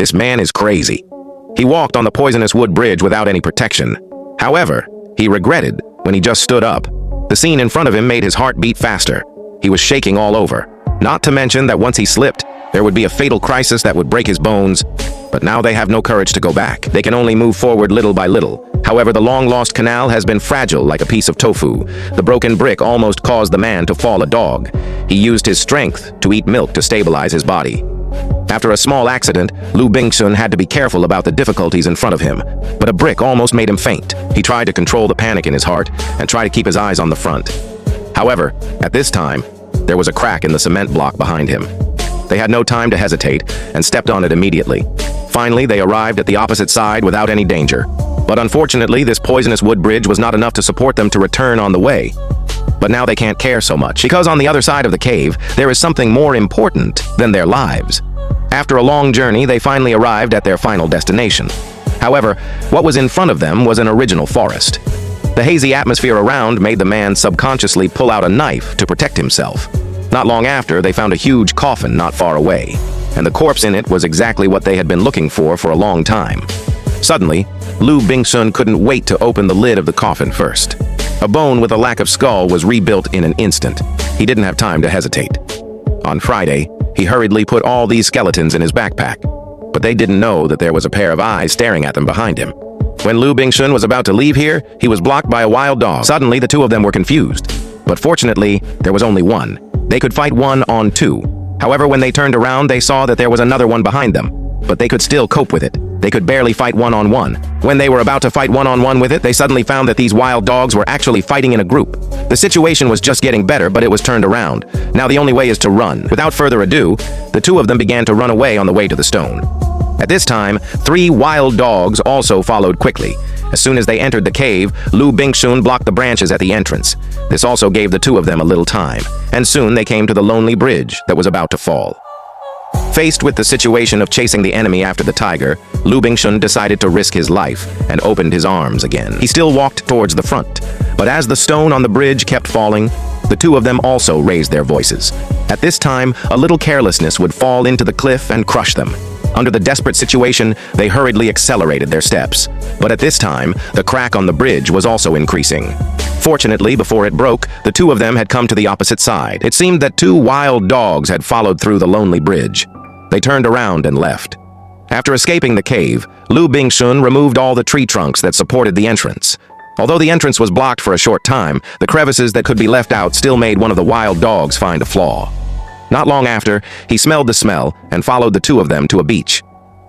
This man is crazy. He walked on the poisonous wood bridge without any protection. However, he regretted when he just stood up. The scene in front of him made his heart beat faster. He was shaking all over. Not to mention that once he slipped, there would be a fatal crisis that would break his bones. But now they have no courage to go back. They can only move forward little by little. However, the long-lost canal has been fragile like a piece of tofu. The broken brick almost caused the man to fall a dog. He used his strength to eat milk to stabilize his body. After a small accident, Bingxun had to be careful about the difficulties in front of him, but a brick almost made him faint. He tried to control the panic in his heart and try to keep his eyes on the front. However, at this time, there was a crack in the cement block behind him. They had no time to hesitate and stepped on it immediately. Finally, they arrived at the opposite side without any danger. But unfortunately, this poisonous wood bridge was not enough to support them to return on the way. But now they can't care so much, because on the other side of the cave, there is something more important than their lives. After a long journey, they finally arrived at their final destination. However, what was in front of them was an original forest. The hazy atmosphere around made the man subconsciously pull out a knife to protect himself. Not long after, they found a huge coffin not far away, and the corpse in it was exactly what they had been looking for a long time. Suddenly, Bingxun couldn't wait to open the lid of the coffin first. A bone with a lack of skull was rebuilt in an instant. He didn't have time to hesitate. On Friday, he hurriedly put all these skeletons in his backpack, but they didn't know that there was a pair of eyes staring at them behind him. When Bingxun was about to leave here, he was blocked by a wild dog. Suddenly, the two of them were confused, but fortunately, there was only one. They could fight one on two. However, when they turned around, they saw that there was another one behind them, but they could still cope with it. They could barely fight one-on-one. When they were about to fight one-on-one with it, they suddenly found that these wild dogs were actually fighting in a group. The situation was just getting better, but it was turned around. Now the only way is to run. Without further ado, the two of them began to run away on the way to the stone. At this time, 3 wild dogs also followed quickly. As soon as they entered the cave, Bingxun blocked the branches at the entrance. This also gave the two of them a little time, and soon they came to the lonely bridge that was about to fall. Faced with the situation of chasing the enemy after the tiger, Bingxun decided to risk his life and opened his arms again. He still walked towards the front, but as the stone on the bridge kept falling, the two of them also raised their voices. At this time, a little carelessness would fall into the cliff and crush them. Under the desperate situation, they hurriedly accelerated their steps. But at this time, the crack on the bridge was also increasing. Fortunately, before it broke, the two of them had come to the opposite side. It seemed that 2 wild dogs had followed through the lonely bridge. They turned around and left. After escaping the cave, Bingxun removed all the tree trunks that supported the entrance. Although the entrance was blocked for a short time, the crevices that could be left out still made one of the wild dogs find a flaw. Not long after, he smelled the smell and followed the two of them to a beach.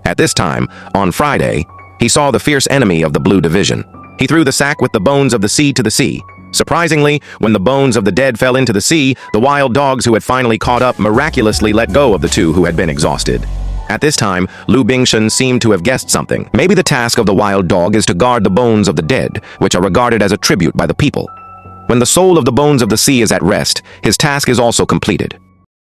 At this time, on Friday, he saw the fierce enemy of the Blue Division. He threw the sack with the bones of the sea to the sea. Surprisingly, when the bones of the dead fell into the sea, the wild dogs who had finally caught up miraculously let go of the two who had been exhausted. At this time, Bingxun seemed to have guessed something. Maybe the task of the wild dog is to guard the bones of the dead, which are regarded as a tribute by the people. When the soul of the bones of the sea is at rest, his task is also completed.